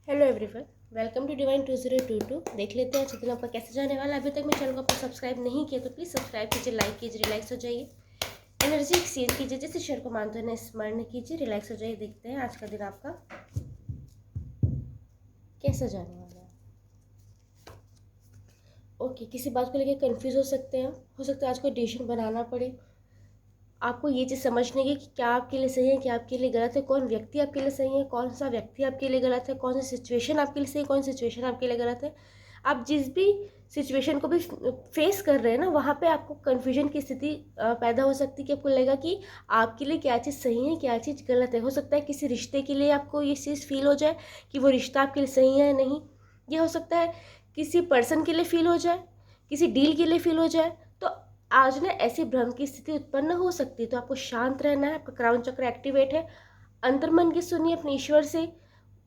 Hello everyone, welcome to Divine 2022। देख लेते हैं आज दिन आपका कैसे जाने वाला है। अभी तक मेरे चैनल को आपने सब्सक्राइब नहीं किया तो प्लीज़ सब्सक्राइब कीजिए, लाइक कीजिए, रिलैक्स हो जाइए, एनर्जी एक्सचेंज कीजिए, जिस ईश्वर को मानते हैं स्मरण कीजिए, रिलैक्स हो जाइए। देखते हैं आज का दिन आपका कैसा जाने वाला है। ओके, किसी बात को लेकर कंफ्यूज हो सकते हैं, हो सकता है आज कोई डिसीजन बनाना पड़े। आपको ये चीज़ समझने की कि क्या आपके लिए सही है, क्या आपके लिए गलत है, कौन व्यक्ति आपके लिए सही है, कौन सा व्यक्ति आपके लिए गलत है, कौन सी सिचुएशन आपके लिए सही है, कौन सी सिचुएशन आपके लिए गलत है। आप जिस भी सिचुएशन को भी फेस कर रहे हैं ना, वहाँ पे आपको कन्फ्यूजन की स्थिति पैदा हो सकती है कि आपको लगेगा कि आपके लिए क्या चीज़ सही है, क्या चीज़ गलत है। हो सकता है किसी रिश्ते के लिए आपको ये चीज़ फील हो जाए कि वो रिश्ता आपके लिए सही है या नहीं। ये हो सकता है किसी पर्सन के लिए फील हो जाए, किसी डील के लिए फील हो जाए। तो आज ना ऐसी भ्रम की स्थिति उत्पन्न हो सकती है, तो आपको शांत रहना है। आपका क्राउन चक्र एक्टिवेट है। अंतर्मन की सुनिए, अपने ईश्वर से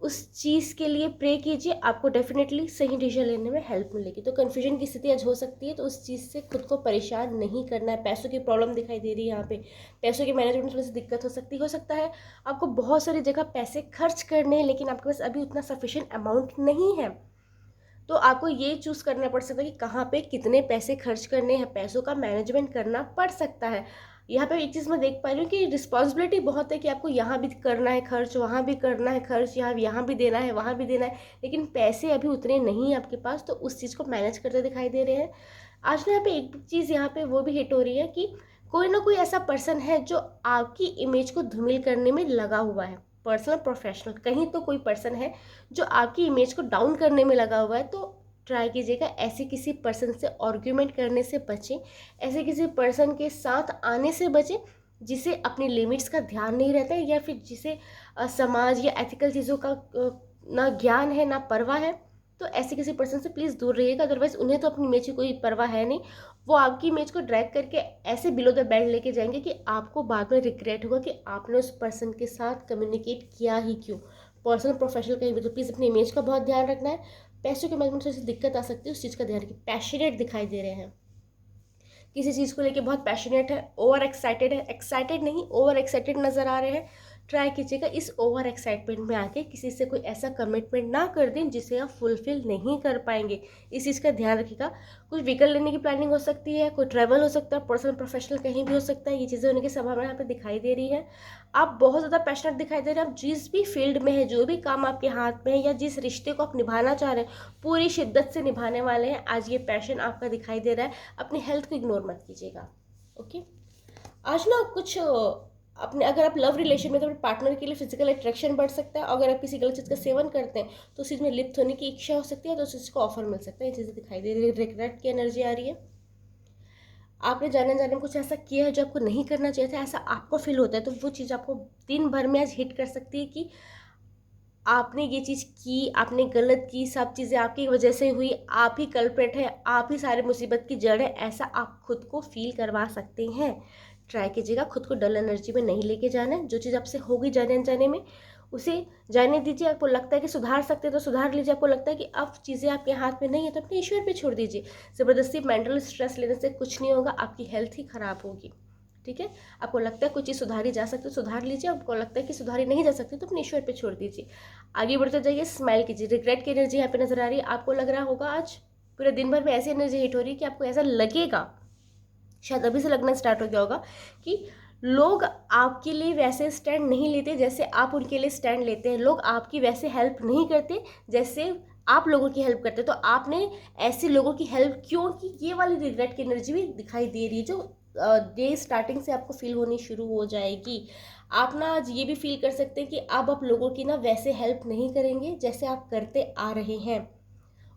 उस चीज़ के लिए प्रे कीजिए, आपको डेफिनेटली सही डिसीजन लेने में हेल्प मिलेगी। तो कन्फ्यूजन की स्थिति आज हो सकती है, तो उस चीज़ से खुद को परेशान नहीं करना है। पैसों की प्रॉब्लम दिखाई दे रही है यहाँ पे, पैसों के मैनेजमेंट में थोड़ी सी दिक्कत हो सकता है आपको बहुत सारी जगह पैसे खर्च करने हैं, लेकिन आपके पास अभी उतना सफिशिएंट अमाउंट नहीं है। तो आपको ये चूज़ करना पड़ सकता है कि कहाँ पे कितने पैसे खर्च करने हैं, पैसों का मैनेजमेंट करना पड़ सकता है। यहाँ पे एक चीज़ मैं देख पा रही हूँ कि रिस्पॉन्सिबिलिटी बहुत है कि आपको यहाँ भी करना है खर्च, वहाँ भी करना है खर्च, यहाँ भी देना है, वहाँ भी देना है, लेकिन पैसे अभी उतने नहीं है आपके पास, तो उस चीज़ को मैनेज करते दिखाई दे रहे हैं। आज ना यहाँ पे एक चीज़ यहाँ पे वो भी हिट हो रही है कि कोई ना कोई ऐसा पर्सन है जो आपकी इमेज को धूमिल करने में लगा हुआ है। पर्सनल प्रोफेशनल कहीं तो कोई पर्सन है जो आपकी इमेज को डाउन करने में लगा हुआ है। तो ट्राई कीजिएगा ऐसे किसी पर्सन से आर्ग्यूमेंट करने से बचें, ऐसे किसी पर्सन के साथ आने से बचें जिसे अपनी लिमिट्स का ध्यान नहीं रहता है, या फिर जिसे समाज या एथिकल चीज़ों का ना ज्ञान है ना परवाह है। तो ऐसे किसी पर्सन से प्लीज़ दूर रहिएगा, अदरवाइज उन्हें तो अपनी इमेज की कोई परवाह है नहीं। वो आपकी इमेज को ड्रैग करके ऐसे बिलो द बेल्ट लेके जाएंगे कि आपको बाद में रिग्रेट होगा कि आपने उस पर्सन के साथ कम्युनिकेट किया ही क्यों। पर्सनल प्रोफेशनल कहीं भी, तो प्लीज़ अपनी इमेज का बहुत ध्यान रखना है। पैसों के मैनेजमेंट से दिक्कत आ सकती है, उस चीज़ का ध्यान रखिए। पैशनेट दिखाई दे रहे हैं, किसी चीज़ को लेके बहुत पैशनेट है, ओवर एक्साइटेड है, एक्साइटेड नहीं ओवर एक्साइटेड नज़र आ रहे हैं। ट्राई कीजिएगा इस ओवर एक्साइटमेंट में आके किसी से कोई ऐसा कमिटमेंट ना कर दें जिसे आप फुलफिल नहीं कर पाएंगे। इस चीज़ का ध्यान रखिएगा। कुछ व्हीकल लेने की प्लानिंग हो सकती है, कोई ट्रैवल हो सकता है, पर्सनल प्रोफेशनल कहीं भी हो सकता है। ये चीज़ें होने की संभावना यहाँ पे दिखाई दे रही है। आप बहुत ज़्यादा पैशनेट दिखाई दे रहे हैं। आप जिस भी फील्ड में है, जो भी काम आपके हाथ में है, या जिस रिश्ते को आप निभाना चाह रहे हैं, पूरी शिद्दत से निभाने वाले हैं। आज ये पैशन आपका दिखाई दे रहा है। अपनी हेल्थ को इग्नोर मत कीजिएगा। ओके, आज ना कुछ अपने, अगर आप लव रिलेशन में तो अपने पार्टनर के लिए फिजिकल अट्रैक्शन बढ़ सकता है। अगर आप किसी गलत चीज़ का सेवन करते हैं तो उस चीज़ में लिप्त होने की इच्छा हो सकती है, तो उस चीज़ को ऑफर मिल सकता है। ये चीज़ें दिखाई दे रही है। रिग्रेट की एनर्जी आ रही है। आपने जाने जाने में कुछ ऐसा किया है जो आपको नहीं करना चाहिए था, ऐसा आपको फील होता है, तो वो चीज़ आपको दिन भर में आज हिट कर सकती है कि आपने ये चीज़ की, आपने गलत की, सब चीज़ें आपकी वजह से हुई, आप ही कल्प्रेट है, आप ही सारी मुसीबत की जड़ है, ऐसा आप खुद को फील करवा सकते हैं। ट्राई कीजिएगा खुद को डल एनर्जी में नहीं लेके जाना है। जो चीज़ आपसे होगी जाने अनजाने में, उसे जाने दीजिए। आपको लगता है कि सुधार सकते हैं तो सुधार लीजिए। आपको लगता है कि अब चीज़ें आपके हाथ में नहीं है तो अपने ईश्वर पे छोड़ दीजिए। ज़बरदस्ती मेंटल स्ट्रेस लेने से कुछ नहीं होगा, आपकी हेल्थ ही खराब होगी। ठीक है, आपको लगता है कुछ चीज़ सुधारी जा सकती है, सुधार लीजिए। आपको लगता है कि सुधारी नहीं जा सकती तो अपने ईश्वर पे छोड़ दीजिए। आगे बढ़ते जाइए, स्माइल कीजिए। रिग्रेट की एनर्जी यहाँ पे नजर आ रही है। आपको लग रहा होगा आज पूरे दिन भर में ऐसी एनर्जी हिट हो रही है कि आपको ऐसा लगेगा, शायद अभी से लगना स्टार्ट हो गया होगा, कि लोग आपके लिए वैसे स्टैंड नहीं लेते जैसे आप उनके लिए स्टैंड लेते हैं। लोग आपकी वैसे हेल्प नहीं करते जैसे आप लोगों की हेल्प करते हैं। तो आपने ऐसे लोगों की हेल्प क्यों की, ये वाली रिग्रेट की एनर्जी भी दिखाई दे रही है, जो डे स्टार्टिंग से आपको फील होनी शुरू हो जाएगी। आप ना आज ये भी फील कर सकते हैं कि अब आप लोगों की ना वैसे हेल्प नहीं करेंगे जैसे आप करते आ रहे हैं।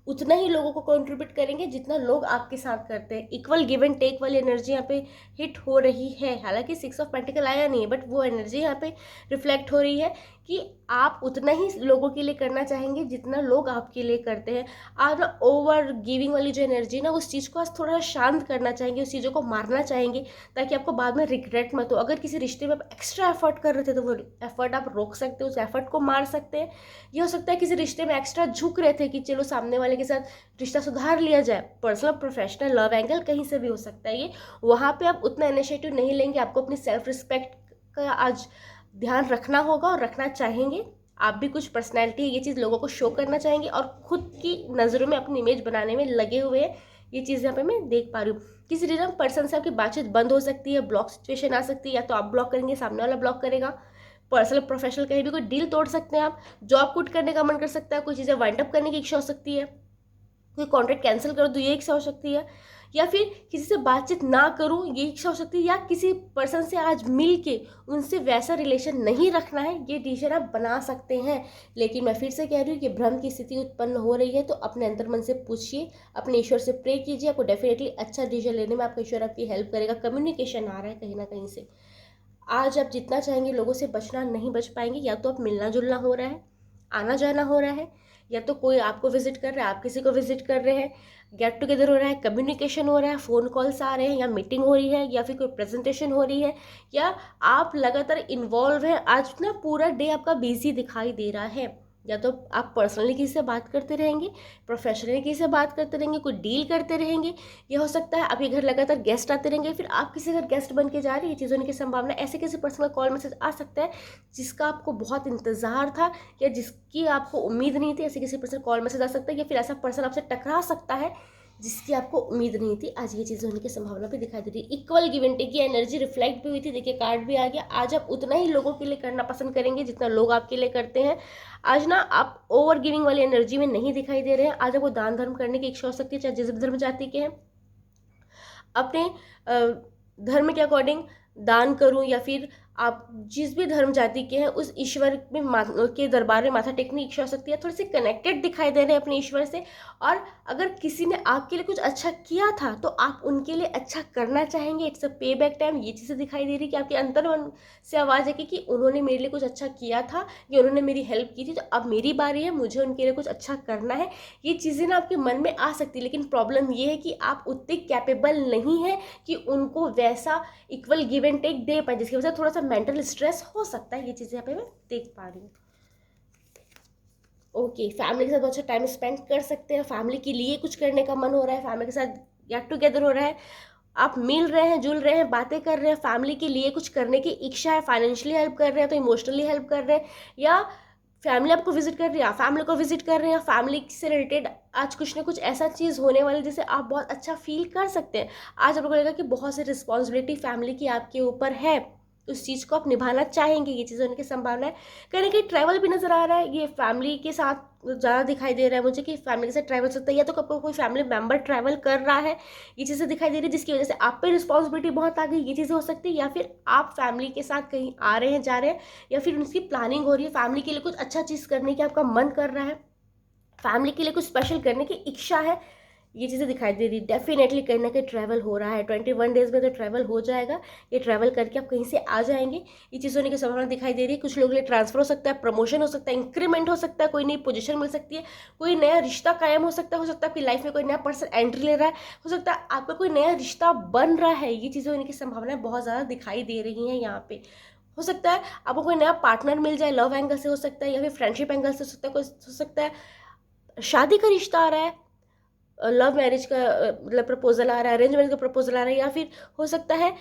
उतना ही लोगों को कंट्रीब्यूट करेंगे जितना लोग आपके साथ करते हैं। इक्वल गिव एंड टेक वाली एनर्जी यहाँ पे हिट हो रही है। हालांकि 6 ऑफ पेंटिकल आया नहीं है, बट वो एनर्जी यहाँ पे रिफ्लेक्ट हो रही है कि आप उतना ही लोगों के लिए करना चाहेंगे जितना लोग आपके लिए करते हैं। आप ना ओवर गिविंग वाली जो एनर्जी ना, उस चीज़ को आज थोड़ा शांत करना चाहेंगे, उस चीज़ों को मारना चाहेंगे, ताकि आपको बाद में रिग्रेट मत हो। अगर किसी रिश्ते में आप एक्स्ट्रा एफर्ट कर रहे थे तो वो एफर्ट आप रोक सकते हो, उस एफर्ट को मार सकते हैं। ये हो सकता है किसी रिश्ते में एक्स्ट्रा झुक रहे थे कि चलो सामने वाले के साथ रिश्ता सुधार लिया जाए, पर्सनल प्रोफेशनल लव एंगल कहीं से भी हो सकता है ये। वहाँ पे आप उतना इनिशिएटिव नहीं लेंगे। आपको अपनी सेल्फ रिस्पेक्ट का आज ध्यान रखना होगा और रखना चाहेंगे। आप भी कुछ पर्सनैलिटी ये चीज़ लोगों को शो करना चाहेंगे और खुद की नज़रों में अपनी इमेज बनाने में लगे हुए हैं। ये चीज़ यहाँ पे मैं देख पा रही हूँ। किसी रीजन पर्सन से आपकी बातचीत बंद हो सकती है, ब्लॉक सिचुएशन आ सकती है, या तो आप ब्लॉक करेंगे, सामने वाला ब्लॉक करेगा। पर्सनल प्रोफेशनल कहीं भी कोई डील तोड़ सकते हैं आप, जॉब क्विट करने का मन कर सकता है, कोई चीज़ें वाइंड अप करने की इच्छा हो सकती है, कोई कॉन्ट्रैक्ट कैंसिल कर दो ये इच्छा हो सकती है, या फिर किसी से बातचीत ना करूं ये इच्छा हो सकती है, या किसी पर्सन से आज मिल के उनसे वैसा रिलेशन नहीं रखना है, ये डिसीजन आप बना सकते हैं। लेकिन मैं फिर से कह रही हूँ कि भ्रम की स्थिति उत्पन्न हो रही है, तो अपने अंतर मन से पूछिए, अपने ईश्वर से प्रे कीजिए, आपको डेफिनेटली अच्छा डिसीजन लेने में आपका ईश्वर आपकी हेल्प करेगा। कम्युनिकेशन आ रहा है कहीं ना कहीं से। आज आप जितना चाहेंगे लोगों से बचना नहीं बच पाएंगे, या तो आप मिलना जुलना हो रहा है, आना जाना हो रहा है, या तो कोई आपको विजिट कर रहा है, आप किसी को विजिट कर रहे हैं, गेट टुगेदर हो रहा है, कम्युनिकेशन हो रहा है, फ़ोन कॉल्स आ रहे हैं, या मीटिंग हो रही है, या फिर कोई प्रेजेंटेशन हो रही है, या आप लगातार इन्वॉल्व हैं। आज ना पूरा डे आपका बिजी दिखाई दे रहा है, या तो आप पर्सनली किसी से बात करते रहेंगे, प्रोफेशनली किसी से बात करते रहेंगे, कोई डील करते रहेंगे, या हो सकता है आपके घर लगातार गेस्ट आते रहेंगे, फिर आप किसी घर गेस्ट बन के जा रही है, चीज़ होने की संभावना। ऐसे किसी पर्सनल कॉल मैसेज आ सकता है जिसका आपको बहुत इंतज़ार था या जिसकी आपको उम्मीद नहीं थी, ऐसे किसी पर्सन कॉल मैसेज आ सकता है, या फिर ऐसा पर्सन आपसे टकरा सकता है जिसकी आपको उम्मीद नहीं थी। आज ये चीज़ होने की संभावना भी दिखाई दे रही है। इक्वल गिव एंड टेक की एनर्जी रिफ्लेक्ट भी हुई थी, देखिए कार्ड भी आ गया। आज आप उतना ही लोगों के लिए करना पसंद करेंगे जितना लोग आपके लिए करते हैं। आज ना आप ओवर गिविंग वाली एनर्जी में नहीं दिखाई दे रहे हैं। आज आपको दान धर्म करने की इच्छा हो सकती है, चाहे जिस भी धर्म जाति के हैं। अपने धर्म के अकॉर्डिंग दान करूं, या फिर आप जिस भी धर्म जाति के हैं उस ईश्वर में के दरबार में माथा टेकने की इच्छा हो सकती है। थोड़े से कनेक्टेड दिखाई दे रहे हैं अपने ईश्वर से। और अगर किसी ने आपके लिए कुछ अच्छा किया था तो आप उनके लिए अच्छा करना चाहेंगे। इट्स अ पे बैक टाइम। ये चीज़ें दिखाई दे रही कि आपके अंतर्मन से आवाज़ है कि उन्होंने मेरे लिए कुछ अच्छा किया था, या उन्होंने मेरी हेल्प की थी, तो अब मेरी बारी है, मुझे उनके लिए कुछ अच्छा करना है। ये चीज़ें ना आपके मन में आ सकती है, लेकिन प्रॉब्लम ये है कि आप उतने कैपेबल नहीं है कि उनको वैसा इक्वल गिव एंड टेक दे पाए, जिसकी वजह से थोड़ा सा मेंटल स्ट्रेस हो सकता है। ये चीज़ें यहाँ पे मैं देख पा रही हूँ। ओके, फैमिली के साथ बहुत अच्छा टाइम स्पेंड कर सकते हैं। फैमिली के लिए कुछ करने का मन हो रहा है, फैमिली के साथ गेट टुगेदर हो रहा है, आप मिल रहे हैं, जुल रहे हैं, बातें कर रहे हैं, फैमिली के लिए कुछ करने की इच्छा है, फाइनेंशियली हेल्प कर रहे हैं तो इमोशनली हेल्प कर रहे हैं, या फैमिली आपको विजिट कर रही है, फैमिली को विजिट कर रहे हैं, फैमिली से रिलेटेड आज कुछ ना कुछ ऐसा चीज़ होने वाली जिसे आप बहुत अच्छा फील कर सकते हैं। आज आपको लगेगा कि बहुत सी रिस्पॉन्सिबिलिटी फैमिली की आपके ऊपर है, उस चीज़ को आप निभाना चाहेंगे। ये चीज़ होने की संभावना है। कहीं ना कहीं ट्रैवल भी नज़र आ रहा है, ये फैमिली के साथ ज़्यादा दिखाई दे रहा है मुझे कि फैमिली के साथ ट्रैवल सकता है, या तो कब कोई फैमिली मेम्बर ट्रैवल कर रहा है, ये चीज़ें दिखाई दे रही है, जिसकी वजह से आप पे रिस्पॉन्सिबिलिटी बहुत आ गई। ये चीज़ें हो सकती है, या फिर आप फैमिली के साथ कहीं आ रहे हैं, जा रहे हैं, या फिर उनकी प्लानिंग हो रही है, फैमिली के लिए कुछ अच्छा चीज़ करने की आपका मन कर रहा है, फैमिली के लिए कुछ स्पेशल करने की इच्छा है। ये चीज़ें दिखाई दे रही। डेफिनेटली कहीं ना कहीं ट्रैवल हो रहा है। 21 डेज में तो ट्रैवल हो जाएगा। ये ट्रैवल करके आप कहीं से आ जाएंगे। ये चीज़ होने की संभावना दिखाई दे रही है। कुछ लोगों के लिए ट्रांसफर हो सकता है, प्रमोशन हो सकता है, इंक्रीमेंट हो सकता है, कोई नई पोजीशन मिल सकती है, कोई नया रिश्ता कायम हो सकता है, आपकी लाइफ में कोई नया पर्सन एंट्री ले रहा है, हो सकता है आपका कोई नया रिश्ता बन रहा है। ये चीज़ें होने की संभावनाएं बहुत ज़्यादा दिखाई दे रही हैं यहाँ पे। हो सकता है आपको कोई नया पार्टनर मिल जाए, लव एंगल से हो सकता है, या फिर फ्रेंडशिप एंगल से हो सकता है, कोई हो सकता है शादी का रिश्ता आ रहा है, लव मैरिज का मतलब प्रपोजल आ रहा है, अरेंज मैरिज का प्रपोजल आ रहा है, या फिर हो सकता है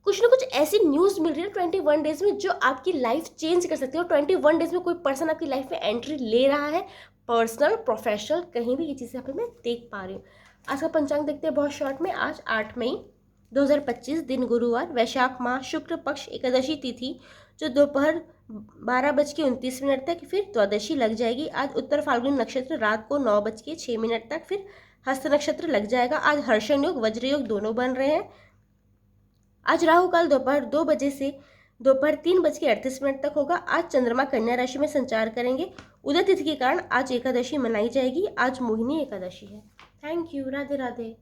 कुछ ना कुछ ऐसी न्यूज़ मिल रही है 21 डेज में जो आपकी लाइफ चेंज कर सकती है। और 21 डेज में कोई पर्सन आपकी लाइफ में एंट्री ले रहा है, पर्सनल प्रोफेशनल कहीं भी। ये चीज़ें यहाँ पे मैं देख पा रही हूँ। आज का पंचांग देखते हैं बहुत शॉर्ट में। आज 8 मई 2025, दिन गुरुवार, वैशाख माह, शुक्ल पक्ष, एकादशी तिथि जो दोपहर 12:29 तक फिर द्वादशी लग जाएगी। आज उत्तर फाल्गुनी नक्षत्र रात को 9:06 तक फिर हस्त नक्षत्र लग जाएगा। आज हर्षण योग वज्र योग दोनों बन रहे हैं। आज राहु काल दोपहर 2 बजे से दोपहर 3:38 तक होगा। आज चंद्रमा कन्या राशि में संचार करेंगे। उदय तिथि के कारण आज एकादशी मनाई जाएगी। आज मोहिनी एकादशी है। Thank you. राधे राधे।